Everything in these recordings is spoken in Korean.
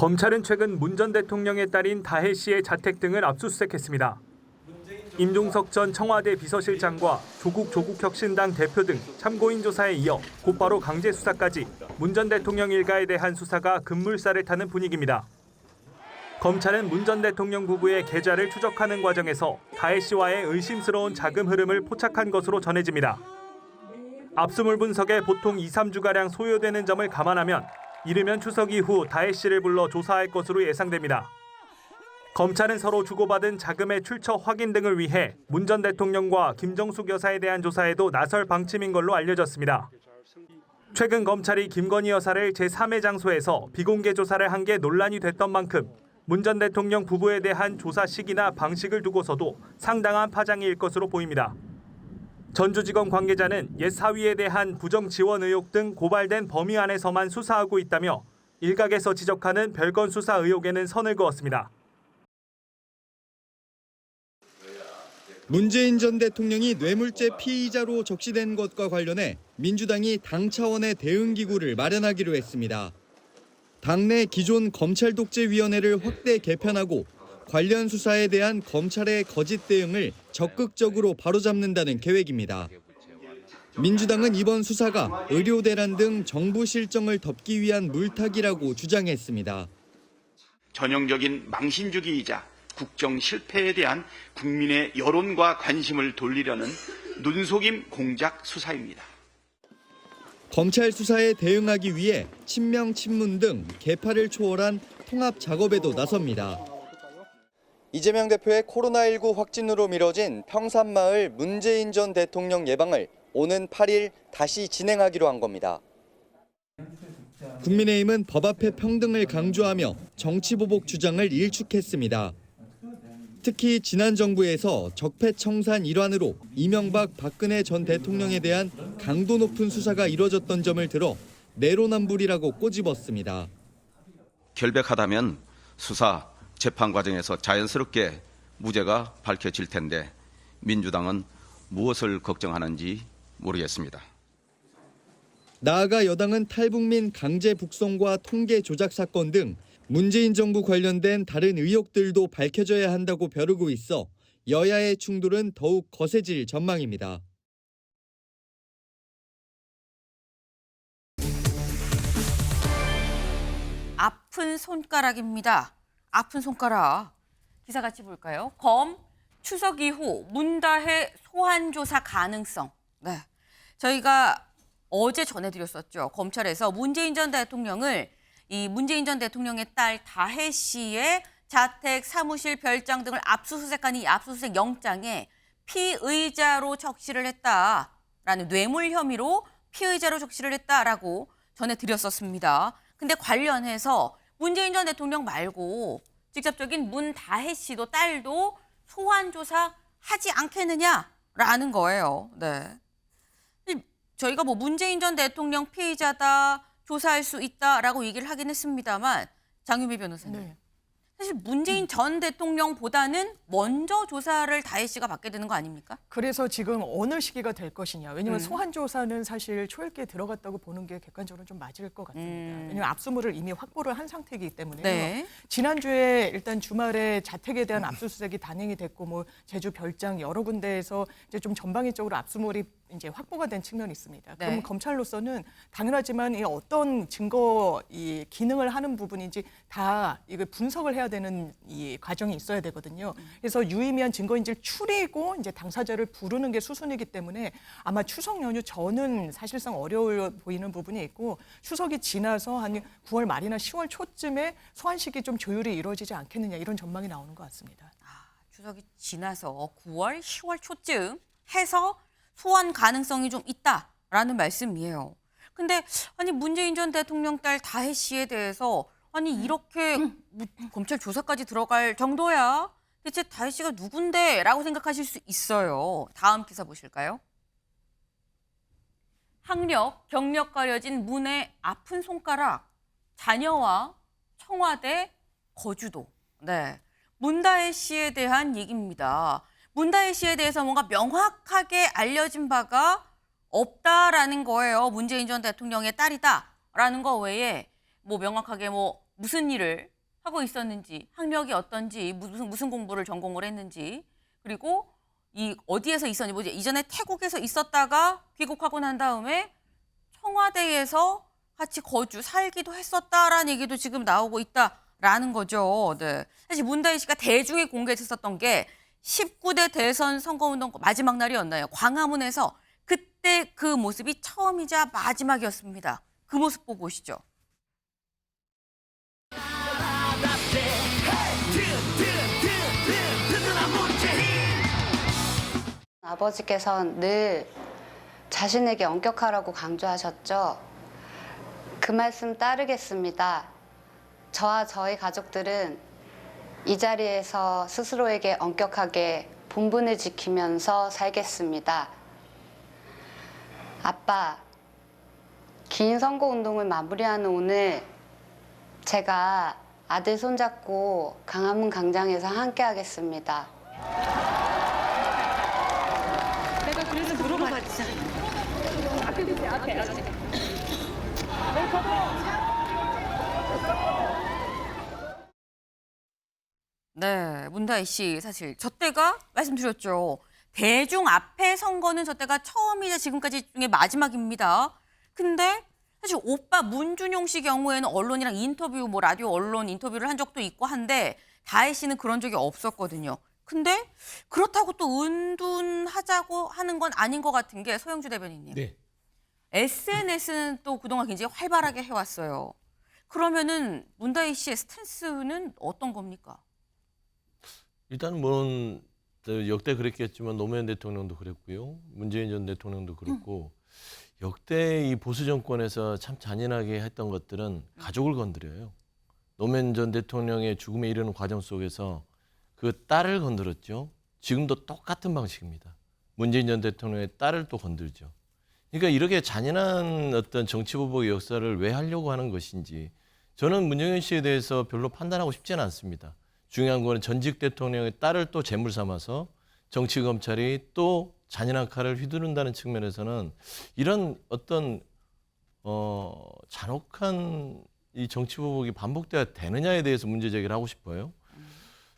검찰은 최근 문 전 대통령의 딸인 다혜 씨의 자택 등을 압수수색했습니다. 임종석 전 청와대 비서실장과 조국 혁신당 대표 등 참고인 조사에 이어 곧바로 강제 수사까지 문 전 대통령 일가에 대한 수사가 급물살을 타는 분위기입니다. 검찰은 문 전 대통령 부부의 계좌를 추적하는 과정에서 다혜 씨와의 의심스러운 자금 흐름을 포착한 것으로 전해집니다. 압수물 분석에 보통 2, 3주가량 소요되는 점을 감안하면 이르면 추석 이후 다혜 씨를 불러 조사할 것으로 예상됩니다. 검찰은 서로 주고받은 자금의 출처 확인 등을 위해 문 전 대통령과 김정숙 여사에 대한 조사에도 나설 방침인 걸로 알려졌습니다. 최근 검찰이 김건희 여사를 제3의 장소에서 비공개 조사를 한 게 논란이 됐던 만큼 문 전 대통령 부부에 대한 조사 시기나 방식을 두고서도 상당한 파장이 일 것으로 보입니다. 전주지검 관계자는 옛 사위에 대한 부정 지원 의혹 등 고발된 범위 안에서만 수사하고 있다며 일각에서 지적하는 별건 수사 의혹에는 선을 그었습니다. 문재인 전 대통령이 뇌물죄 피의자로 적시된 것과 관련해 민주당이 당 차원의 대응기구를 마련하기로 했습니다. 당내 기존 검찰독재위원회를 확대 개편하고 관련 수사에 대한 검찰의 거짓 대응을 적극적으로 바로잡는다는 계획입니다. 민주당은 이번 수사가 의료 대란 등 정부 실정을 덮기 위한 물타기라고 주장했습니다. 전형적인 망신주기이자 국정 실패에 대한 국민의 여론과 관심을 돌리려는 눈속임 공작 수사입니다. 검찰 수사에 대응하기 위해 친명 친문 등 계파를 초월한 통합 작업에도 나섭니다. 이재명 대표의 코로나19 확진으로 미뤄진 평산마을 문재인 전 대통령 예방을 오는 8일 다시 진행하기로 한 겁니다. 국민의힘은 법 앞에 평등을 강조하며 정치보복 주장을 일축했습니다. 특히 지난 정부에서 적폐청산 일환으로 이명박, 박근혜 전 대통령에 대한 강도 높은 수사가 이뤄졌던 점을 들어 내로남불이라고 꼬집었습니다. 결백하다면 수사, 재판 과정에서 자연스럽게 무죄가 밝혀질 텐데 민주당은 무엇을 걱정하는지 모르겠습니다. 나아가 여당은 탈북민 강제 북송과 통계 조작 사건 등 문재인 정부 관련된 다른 의혹들도 밝혀져야 한다고 벼르고 있어 여야의 충돌은 더욱 거세질 전망입니다. 아픈 손가락입니다. 아픈 손가락. 기사 같이 볼까요? 검 추석 이후 문다혜 소환 조사 가능성. 네, 저희가 어제 전해드렸었죠. 검찰에서 문재인 전 대통령을 이 문재인 전 대통령의 딸 다혜 씨의 자택, 사무실, 별장 등을 압수수색한 이 압수수색 영장에 피의자로 적시를 했다라는 뇌물 혐의로 피의자로 적시를 했다라고 전해드렸었습니다. 근데 관련해서 문재인 전 대통령 말고 직접적인 문다혜 씨도 딸도 소환 조사하지 않겠느냐라는 거예요. 네. 저희가 뭐 문재인 전 대통령 피의자다, 조사할 수 있다라고 얘기를 하긴 했습니다만 장유미 변호사님. 네. 사실 문재인 전 대통령보다는 먼저 조사를 다혜 씨가 받게 되는 거 아닙니까? 그래서 지금 어느 시기가 될 것이냐. 왜냐하면 소환 조사는 사실 초읽기에 들어갔다고 보는 게 객관적으로 좀 맞을 것 같습니다. 왜냐하면 압수물을 이미 확보를 한 상태이기 때문에요. 네. 지난주에 일단 주말에 자택에 대한 압수수색이 단행이 됐고 뭐 제주 별장 여러 군데에서 이제 좀 전방위적으로 압수물이 이제 확보가 된 측면이 있습니다. 네. 그럼 검찰로서는 당연하지만 이 어떤 증거 이 기능을 하는 부분인지 다 이거 분석을 해야 되는 이 과정이 있어야 되거든요. 그래서 유의미한 증거인지를 추리고 이제 당사자를 부르는 게 수순이기 때문에 아마 추석 연휴 전은 사실상 어려워 보이는 부분이 있고 추석이 지나서 한 9월 말이나 10월 초쯤에 소환식이 좀 조율이 이루어지지 않겠느냐 이런 전망이 나오는 것 같습니다. 추석이 지나서 9월, 10월 초쯤 해서 소환 가능성이 좀 있다라는 말씀이에요. 근데 아니 문재인 전 대통령 딸 다혜 씨에 대해서 아니 이렇게 검찰 조사까지 들어갈 정도야? 대체 다혜 씨가 누군데? 라고 생각하실 수 있어요. 다음 기사 보실까요? 학력, 경력 가려진 문의 아픈 손가락, 자녀와 청와대 거주도. 네, 문다혜 씨에 대한 얘기입니다. 문다혜 씨에 대해서 뭔가 명확하게 알려진 바가 없다라는 거예요. 문재인 전 대통령의 딸이다라는 거 외에 뭐 명확하게 뭐 무슨 일을 하고 있었는지, 학력이 어떤지, 무슨 공부를 전공을 했는지, 그리고 이 어디에서 있었는지, 뭐 이전에 태국에서 있었다가 귀국하고 난 다음에 청와대에서 같이 살기도 했었다라는 얘기도 지금 나오고 있다라는 거죠. 네. 사실 문다희 씨가 대중에 공개했었던 게 19대 대선 선거운동 마지막 날이었나요? 광화문에서 그때 그 모습이 처음이자 마지막이었습니다. 그 모습 보고 오시죠. 아버지께서는 늘 자신에게 엄격하라고 강조하셨죠. 그 말씀 따르겠습니다. 저와 저희 가족들은 이 자리에서 스스로에게 엄격하게 본분을 지키면서 살겠습니다. 아빠, 긴 선거운동을 마무리하는 오늘 제가 아들 손잡고 광화문 광장에서 함께 하겠습니다. 네, 문다희 씨 사실 저 때가 말씀드렸죠. 대중 앞에 선거는 저 때가 처음이자 지금까지 중에 마지막입니다. 근데 사실 오빠 문준용 씨 경우에는 언론이랑 인터뷰, 뭐 라디오 언론 인터뷰를 한 적도 있고 한데 다혜 씨는 그런 적이 없었거든요. 근데 그렇다고 또 은둔하자고 하는 건 아닌 것 같은 게 소영주 대변인님. 네. SNS는 또 그동안 굉장히 활발하게 해왔어요. 그러면은 문다희 씨의 스탠스는 어떤 겁니까? 일단 뭐 역대 그랬겠지만 노무현 대통령도 그랬고요. 문재인 전 대통령도 그랬고 역대 이 보수 정권에서 참 잔인하게 했던 것들은 가족을 건드려요. 노무현 전 대통령의 죽음에 이르는 과정 속에서 그 딸을 건드렸죠. 지금도 똑같은 방식입니다. 문재인 전 대통령의 딸을 또 건들죠. 그러니까 이렇게 잔인한 어떤 정치보복의 역사를 왜 하려고 하는 것인지 저는 문정현 씨에 대해서 별로 판단하고 싶지는 않습니다. 중요한 거는 전직 대통령의 딸을 또 제물 삼아서 정치 검찰이 또 잔인한 칼을 휘두른다는 측면에서는 이런 어떤 잔혹한 이 정치 보복이 반복돼야 되느냐에 대해서 문제 제기를 하고 싶어요.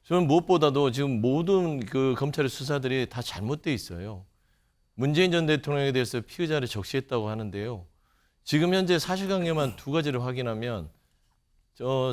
저는 무엇보다도 지금 모든 그 검찰의 수사들이 다 잘못돼 있어요. 문재인 전 대통령에 대해서 피의자를 적시했다고 하는데요. 지금 현재 사실관계만 두 가지를 확인하면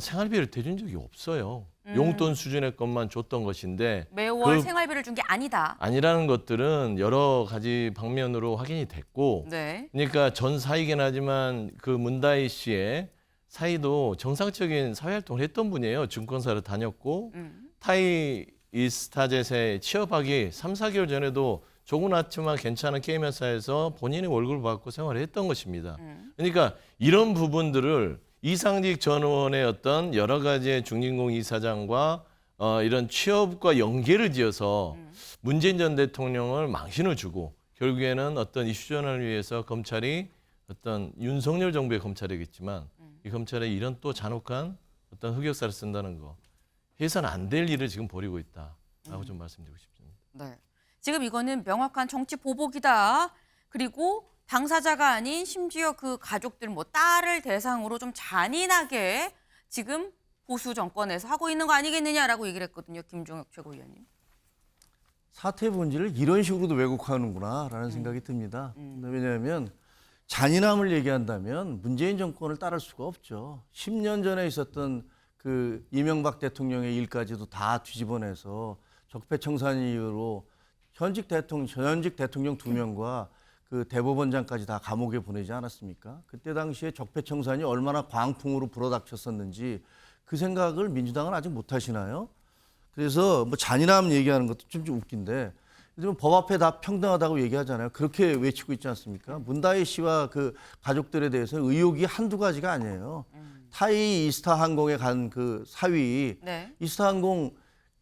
생활비를 대준 적이 없어요. 용돈 수준의 것만 줬던 것인데 매월 생활비를 준 게 아니다. 아니라는 것들은 여러 가지 방면으로 확인이 됐고 네. 그러니까 전 사이긴 하지만 그 문다희 씨의 사이도 정상적인 사회활동을 했던 분이에요. 증권사를 다녔고 타이 이스타젯에 취업하기 3, 4개월 전에도 조그맣지만 괜찮은 게임 회사에서 본인의 월급을 받고 생활을 했던 것입니다. 그러니까 이런 부분들을 이상직 전 의원의 어떤 여러 가지의 중진공 이사장과 이런 취업과 연계를 지어서 문재인 전 대통령을 망신을 주고 결국에는 어떤 이슈 전환을 위해서 검찰이 어떤 윤석열 정부의 검찰이겠지만 이 검찰에 이런 또 잔혹한 어떤 흑역사를 쓴다는 거 해서는 안 될 일을 지금 벌이고 있다라고 좀 말씀드리고 싶습니다. 네. 지금 이거는 명확한 정치 보복이다. 그리고 당사자가 아닌 심지어 그 가족들 뭐 딸을 대상으로 좀 잔인하게 지금 보수 정권에서 하고 있는 거 아니겠느냐라고 얘기를 했거든요. 김종혁 최고위원님. 사태 본질을 이런 식으로도 왜곡하는구나라는 생각이 듭니다. 왜냐하면 잔인함을 얘기한다면 문재인 정권을 따를 수가 없죠. 10년 전에 있었던 그 이명박 대통령의 일까지도 다 뒤집어내서 적폐청산 이유로 전직 대통령 2명과 그 대법원장까지 다 감옥에 보내지 않았습니까? 그때 당시에 적폐청산이 얼마나 광풍으로 불어닥쳤었는지 그 생각을 민주당은 아직 못 하시나요? 그래서 뭐 잔인함 얘기하는 것도 좀 웃긴데 요즘 법 앞에 다 평등하다고 얘기하잖아요. 그렇게 외치고 있지 않습니까? 문다희 씨와 그 가족들에 대해서 의혹이 한두 가지가 아니에요. 타이 이스타항공에 간 그 사위 네. 이스타항공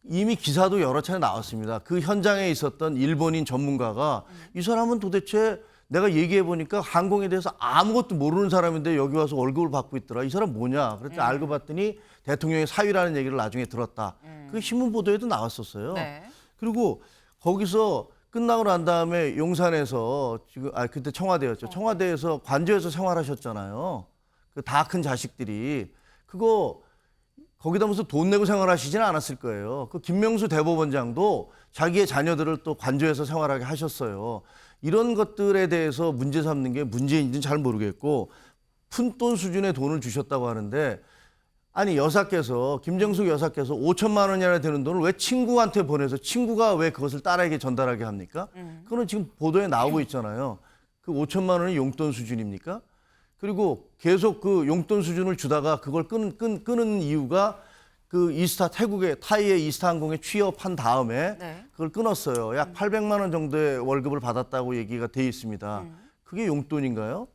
이미 기사도 여러 차례 나왔습니다. 그 현장에 있었던 일본인 전문가가 이 사람은 도대체 내가 얘기해 보니까 항공에 대해서 아무것도 모르는 사람인데 여기 와서 월급을 받고 있더라. 이 사람 뭐냐? 그랬더니 알고 봤더니 대통령의 사위라는 얘기를 나중에 들었다. 그 신문 보도에도 나왔었어요. 네. 그리고 거기서 끝나고 난 다음에 용산에서 지금 그때 청와대였죠. 청와대에서 관저에서 생활하셨잖아요. 그 다 큰 자식들이 그거 거기다 무슨 돈 내고 생활하시지는 않았을 거예요. 그 김명수 대법원장도 자기의 자녀들을 또 관저에서 생활하게 하셨어요. 이런 것들에 대해서 문제 삼는 게 문제인지는 잘 모르겠고 푼돈 수준의 돈을 주셨다고 하는데 아니 여사께서 김정숙 여사께서 5천만 원이나 되는 돈을 왜 친구한테 보내서 친구가 왜 그것을 딸에게 전달하게 합니까? 그거는 지금 보도에 나오고 있잖아요. 그 5천만 원이 용돈 수준입니까? 그리고 계속 그 용돈 수준을 주다가 그걸 끄는 이유가 그 태국의 타이의 이스타항공에 취업한 다음에 네. 그걸 끊었어요. 약 800만 원 정도의 월급을 받았다고 얘기가 돼 있습니다. 그게 용돈인가요?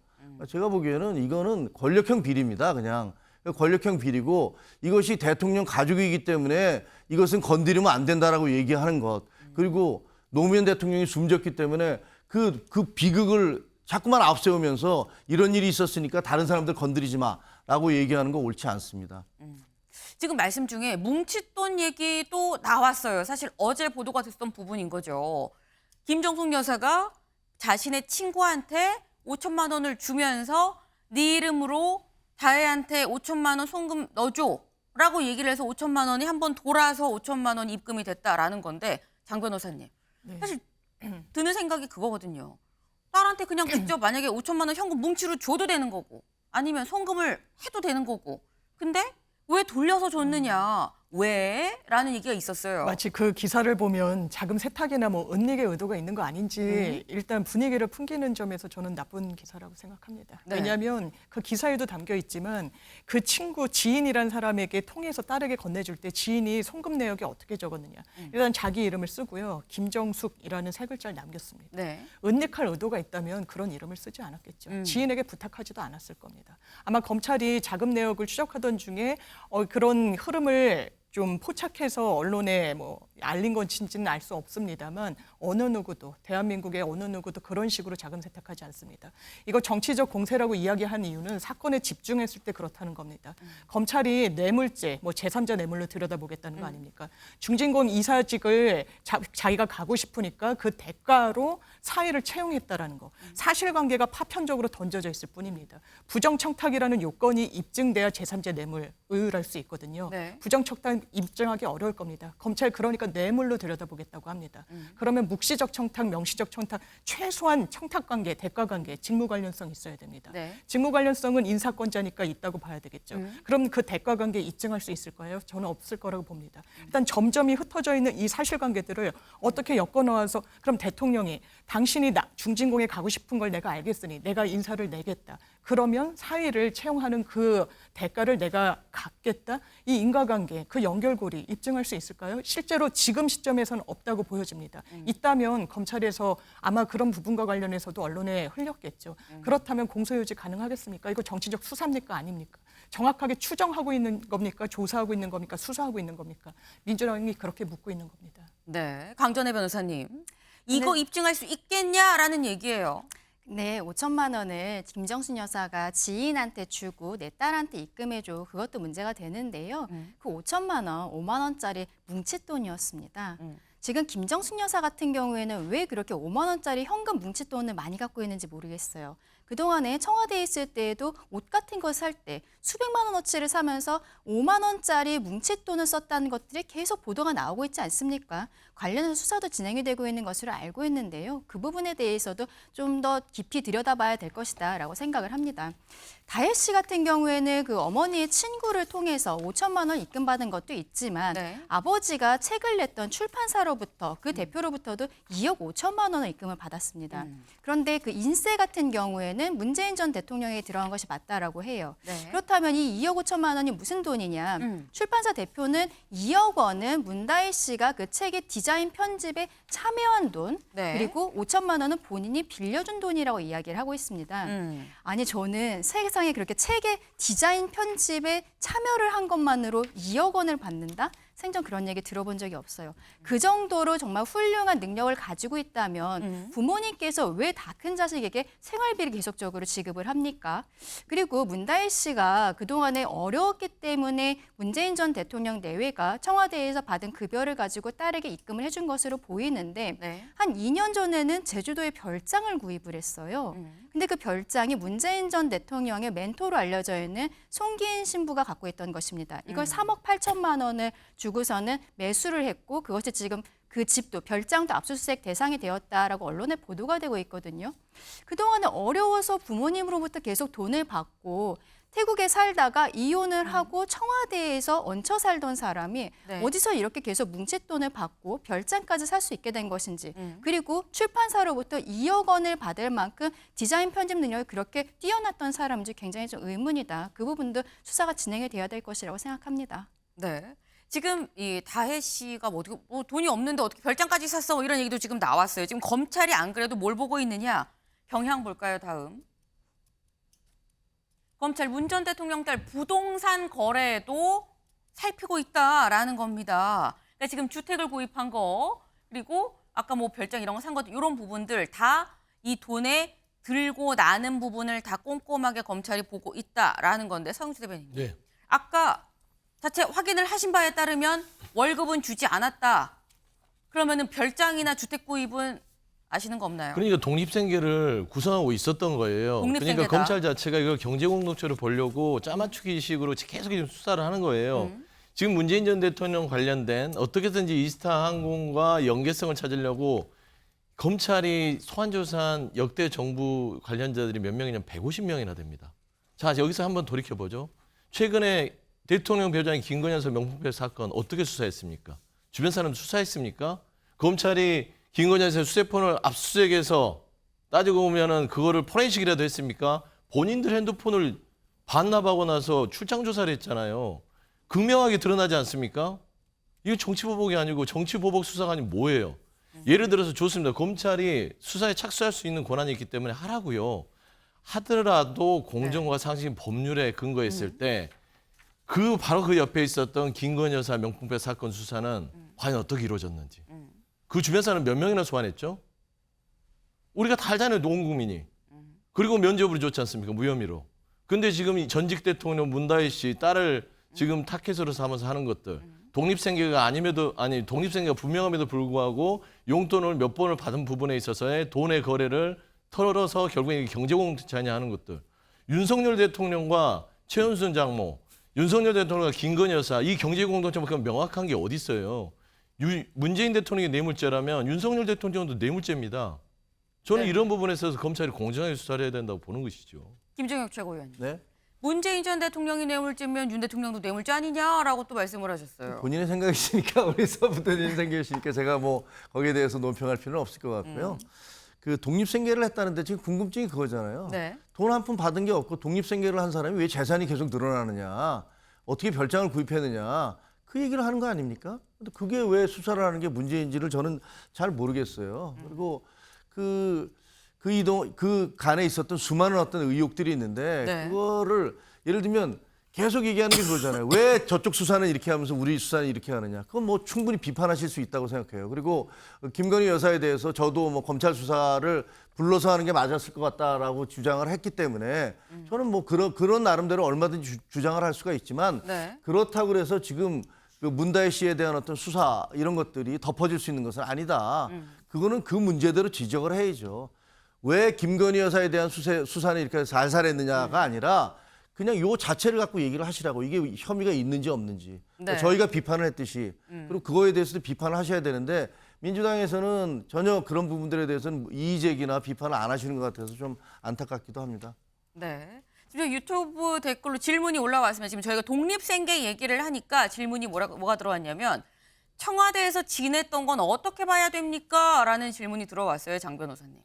제가 보기에는 이거는 권력형 비리입니다. 그냥 권력형 비리고 이것이 대통령 가족이기 때문에 이것은 건드리면 안 된다라고 얘기하는 것. 그리고 노무현 대통령이 숨졌기 때문에 그 비극을 자꾸만 앞세우면서 이런 일이 있었으니까 다른 사람들 건드리지 마라고 얘기하는 거 옳지 않습니다. 지금 말씀 중에 뭉칫돈 얘기도 나왔어요. 사실 어제 보도가 됐던 부분인 거죠. 김정숙 여사가 자신의 친구한테 5천만 원을 주면서 네 이름으로 다혜한테 5천만 원 송금 넣어줘라고 얘기를 해서 5천만 원이 한번 돌아서 5천만 원 입금이 됐다라는 건데 장 변호사님. 네. 사실 드는 생각이 그거거든요. 딸한테 그냥 직접 만약에 5천만 원 현금 뭉치로 줘도 되는 거고 아니면 송금을 해도 되는 거고 근데 왜 돌려서 줬느냐 왜? 라는 얘기가 있었어요. 마치 그 기사를 보면 자금 세탁이나 뭐 은닉의 의도가 있는 거 아닌지 일단 분위기를 풍기는 점에서 저는 나쁜 기사라고 생각합니다. 네. 왜냐하면 그 기사에도 담겨 있지만 그 친구 지인이란 사람에게 통해서 딸에게 건네줄 때 지인이 송금 내역에 어떻게 적었느냐. 일단 자기 이름을 쓰고요. 김정숙이라는 세 글자를 남겼습니다. 네. 은닉할 의도가 있다면 그런 이름을 쓰지 않았겠죠. 지인에게 부탁하지도 않았을 겁니다. 아마 검찰이 자금 내역을 추적하던 중에 그런 흐름을 좀 포착해서 언론에 뭐 알린 건지는 알 수 없습니다만 어느 누구도 대한민국의 어느 누구도 그런 식으로 자금 세탁하지 않습니다. 이거 정치적 공세라고 이야기한 이유는 사건에 집중했을 때 그렇다는 겁니다. 검찰이 뇌물죄, 뭐 제3자 뇌물로 들여다보겠다는 거 아닙니까? 중진공 이사직을 자기가 가고 싶으니까 그 대가로 사회를 채용했다라는 거. 사실관계가 파편적으로 던져져 있을 뿐입니다. 부정청탁이라는 요건이 입증돼야 제3자 뇌물 의율할 수 있거든요. 네. 부정청탁 입증하기 어려울 겁니다. 검찰 그러니까 뇌물로 들여다보겠다고 합니다. 그러면 묵시적 청탁, 명시적 청탁, 최소한 청탁관계, 대가관계, 직무 관련성 있어야 됩니다. 네. 직무 관련성은 인사권자니까 있다고 봐야 되겠죠. 그럼 그 대가관계 입증할 수 있을까요? 저는 없을 거라고 봅니다. 일단 점점이 흩어져 있는 이 사실관계들을 어떻게 엮어넣어서 그럼 대통령이 당신이 중진공에 가고 싶은 걸 내가 알겠으니 내가 인사를 내겠다. 그러면 사회를 채용하는 그 대가를 내가 갖겠다. 이 인과관계, 그 연결고리 입증할 수 있을까요? 실제로 지금 시점에서는 없다고 보여집니다. 있다면 검찰에서 아마 그런 부분과 관련해서도 언론에 흘렸겠죠. 그렇다면 공소유지 가능하겠습니까? 이거 정치적 수사입니까? 아닙니까? 정확하게 추정하고 있는 겁니까? 조사하고 있는 겁니까? 수사하고 있는 겁니까? 민주당이 그렇게 묻고 있는 겁니다. 네, 강전혜 변호사님. 이거 입증할 수 있겠냐라는 얘기예요. 네, 5천만 원을 김정숙 여사가 지인한테 주고 내 딸한테 입금해줘. 그것도 문제가 되는데요. 그 5천만 원, 5만 원짜리 뭉칫돈이었습니다. 지금 김정숙 여사 같은 경우에는 왜 그렇게 5만 원짜리 현금 뭉칫돈을 많이 갖고 있는지 모르겠어요. 그동안에 청와대에 있을 때에도 옷 같은 거 살 때 수백만 원어치를 사면서 5만 원짜리 뭉칫돈을 썼다는 것들이 계속 보도가 나오고 있지 않습니까? 관련해서 수사도 진행이 되고 있는 것으로 알고 있는데요. 그 부분에 대해서도 좀 더 깊이 들여다봐야 될 것이다 라고 생각을 합니다. 다혜 씨 같은 경우에는 그 어머니의 친구를 통해서 5천만 원 입금받은 것도 있지만 네. 아버지가 책을 냈던 출판사로부터 그 대표로부터도 2억 5천만 원의 입금을 받았습니다. 그런데 그 인세 같은 경우에는 문재인 전 대통령에 들어간 것이 맞다라고 해요. 네. 그렇다면 이 2억 5천만 원이 무슨 돈이냐? 출판사 대표는 2억 원은 문다혜 씨가 그 책의 디자인 편집에 참여한 돈, 네. 그리고 5천만 원은 본인이 빌려준 돈이라고 이야기를 하고 있습니다. 아니 저는 세상에 그렇게 책의 디자인 편집에 참여를 한 것만으로 2억 원을 받는다? 생전 그런 얘기 들어본 적이 없어요. 그 정도로 정말 훌륭한 능력을 가지고 있다면 부모님께서 왜 다 큰 자식에게 생활비를 계속적으로 지급을 합니까? 그리고 문다혜 씨가 그동안에 어려웠기 때문에 문재인 전 대통령 내외가 청와대에서 받은 급여를 가지고 딸에게 입금을 해준 것으로 보이는데 네. 한 2년 전에는 제주도에 별장을 구입을 했어요. 근데 그 별장이 문재인 전 대통령의 멘토로 알려져 있는 송기인 신부가 갖고 있던 것입니다. 이걸 3억 8천만 원을 주고서는 매수를 했고 그것이 지금 그 집도 별장도 압수수색 대상이 되었다라고 언론에 보도가 되고 있거든요. 그동안에 어려워서 부모님으로부터 계속 돈을 받고 태국에 살다가 이혼을 하고 청와대에서 얹혀 살던 사람이 네. 어디서 이렇게 계속 뭉칫돈을 받고 별장까지 살 수 있게 된 것인지 그리고 출판사로부터 2억 원을 받을 만큼 디자인 편집 능력이 그렇게 뛰어났던 사람인지 굉장히 좀 의문이다. 그 부분도 수사가 진행이 돼야 될 것이라고 생각합니다. 네. 지금 이 다혜 씨가 뭐 어떻게 뭐 돈이 없는데 어떻게 별장까지 샀어? 뭐 이런 얘기도 지금 나왔어요. 지금 검찰이 안 그래도 뭘 보고 있느냐? 경향 볼까요, 다음? 검찰 문 전 대통령 딸 부동산 거래도 살피고 있다라는 겁니다. 그러니까 지금 주택을 구입한 거 그리고 아까 뭐 별장 이런 거 산 것 이런 부분들 다 이 돈에 들고 나는 부분을 다 꼼꼼하게 검찰이 보고 있다라는 건데 서영주 대변인. 네. 아까 자체 확인을 하신 바에 따르면 월급은 주지 않았다. 그러면은 별장이나 주택 구입은 아시는 거 없나요? 그러니까 독립생계를 구성하고 있었던 거예요. 독립생계다. 그러니까 검찰 자체가 이걸 경제공동체로 보려고 짜맞추기식으로 계속 지금 수사를 하는 거예요. 지금 문재인 전 대통령 관련된 어떻게든지 이스타 항공과 연계성을 찾으려고 검찰이 소환조사한 역대 정부 관련자들이 몇 명이냐면 150명이나 됩니다. 자, 여기서 한번 돌이켜보죠. 최근에 대통령 배우자인 김건희 여사 명품백 사건 어떻게 수사했습니까? 주변 사람 수사했습니까? 검찰이 김건희 여사의 휴대폰을 압수수색해서 따지고 보면은 그거를 포렌식이라도 했습니까? 본인들 핸드폰을 반납하고 나서 출장 조사를 했잖아요. 극명하게 드러나지 않습니까? 이거 정치보복이 아니고 정치보복 수사가 아니면 뭐예요? 예를 들어서 좋습니다. 검찰이 수사에 착수할 수 있는 권한이 있기 때문에 하라고요. 하더라도 공정과 상식 법률에 근거했을 때 그 바로 그 옆에 있었던 김건희 여사 명품백 사건 수사는 과연 어떻게 이루어졌는지. 그 주변 사람 몇 명이나 소환했죠? 우리가 다 알잖아요, 온 국민이. 그리고 면접으로 줬지 않습니까? 무혐의로. 근데 지금 이 전직 대통령 문다혜 씨 딸을 지금 타켓으로 삼아서 하는 것들. 독립생계가 독립생계가 분명함에도 불구하고 용돈을 몇 번을 받은 부분에 있어서의 돈의 거래를 털어서 결국에 경제공동체 아니냐 하는 것들. 윤석열 대통령과 최은순 장모, 윤석열 대통령과 김건희 여사, 이 경제공동체만큼 명확한 게 어디 있어요? 문재인 대통령이 뇌물죄라면 윤석열 대통령도 뇌물죄입니다. 저는 이런 부분에 있어서 검찰이 공정하게 수사를 해야 된다고 보는 것이죠. 김정혁 최고위원님. 네? 문재인 전 대통령이 뇌물죄면 윤 대통령도 뇌물죄 아니냐라고 또 말씀을 하셨어요. 본인의 생각이시니까 우리 서부대님 생각이시니까 제가 뭐 거기에 대해서 논평할 필요는 없을 것 같고요. 그 독립생계를 했다는데 지금 궁금증이 그거잖아요. 네. 돈 한 푼 받은 게 없고 독립생계를 한 사람이 왜 재산이 계속 늘어나느냐. 어떻게 별장을 구입했느냐. 그 얘기를 하는 거 아닙니까? 근데 그게 왜 수사를 하는 게 문제인지를 저는 잘 모르겠어요. 그리고 그 간에 있었던 수많은 어떤 의혹들이 있는데 네. 그거를 예를 들면 계속 얘기하는 게 그거잖아요. 왜 저쪽 수사는 이렇게 하면서 우리 수사는 이렇게 하느냐. 그건 뭐 충분히 비판하실 수 있다고 생각해요. 그리고 김건희 여사에 대해서 저도 뭐 검찰 수사를 불러서 하는 게 맞았을 것 같다라고 주장을 했기 때문에 저는 뭐 그런 나름대로 얼마든지 주장을 할 수가 있지만 네. 그렇다고 그래서 지금 그 문다혜 씨에 대한 어떤 수사 이런 것들이 덮어질 수 있는 것은 아니다. 그거는 그 문제대로 지적을 해야죠. 왜 김건희 여사에 대한 수사는 이렇게 살살했느냐가 아니라 그냥 요 자체를 갖고 얘기를 하시라고. 이게 혐의가 있는지 없는지. 그러니까 네. 저희가 비판을 했듯이 그리고 그거에 대해서도 비판을 하셔야 되는데 민주당에서는 전혀 그런 부분들에 대해서는 이의제기나 비판을 안 하시는 것 같아서 좀 안타깝기도 합니다. 네. 지금 유튜브 댓글로 질문이 올라왔으면 지금 저희가 독립생계 얘기를 하니까 질문이 뭐가 들어왔냐면 청와대에서 지냈던 건 어떻게 봐야 됩니까? 라는 질문이 들어왔어요. 장 변호사님.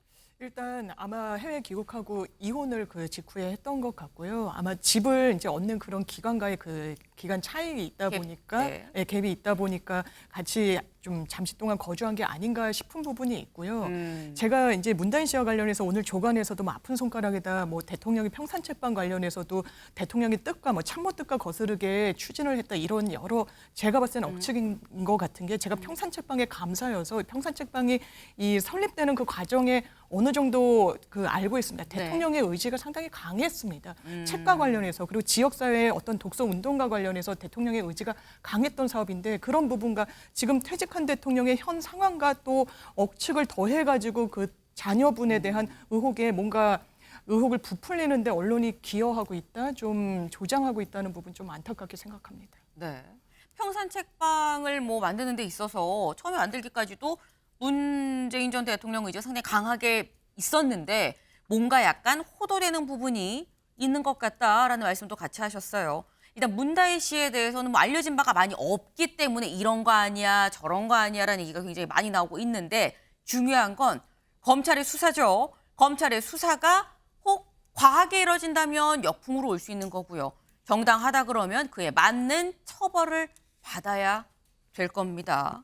일단 아마 해외 귀국하고 이혼을 그 직후에 했던 것 같고요. 아마 집을 이제 얻는 그런 기간과의 그 기간 차이가 있다 보니까 네. 예, 갭이 있다 보니까 같이 좀 잠시 동안 거주한 게 아닌가 싶은 부분이 있고요. 제가 이제 문다혜 씨와 관련해서 오늘 조간에서도 뭐 아픈 손가락에다 뭐 대통령이 평산책방 관련해서도 대통령의 뜻과 뭐 참모 뜻과 거스르게 추진을 했다 이런 여러 제가 봤을 때는 억측인 것 같은 게 제가 평산책방에 감사여서 평산책방이 이 설립되는 그 과정에 어느 정도 그 알고 있습니다. 대통령의 의지가 상당히 강했습니다. 책과 관련해서 그리고 지역사회의 어떤 독서 운동과 관련해서 대통령의 의지가 강했던 사업인데 그런 부분과 지금 퇴직한 대통령의 현 상황과 또 억측을 더해가지고 그 자녀분에 대한 의혹에 뭔가 의혹을 부풀리는데 언론이 기여하고 있다, 좀 조장하고 있다는 부분 좀 안타깝게 생각합니다. 네. 평산 책방을 뭐 만드는 데 있어서 처음에 만들기까지도 문재인 전 대통령 의지가 상당히 강하게 있었는데 뭔가 약간 호도되는 부분이 있는 것 같다라는 말씀도 같이 하셨어요. 일단 문다혜 씨에 대해서는 뭐 알려진 바가 많이 없기 때문에 이런 거 아니야, 저런 거 아니야라는 얘기가 굉장히 많이 나오고 있는데 중요한 건 검찰의 수사죠. 검찰의 수사가 혹 과하게 이뤄진다면 역풍으로 올 수 있는 거고요. 정당하다 그러면 그에 맞는 처벌을 받아야 될 겁니다.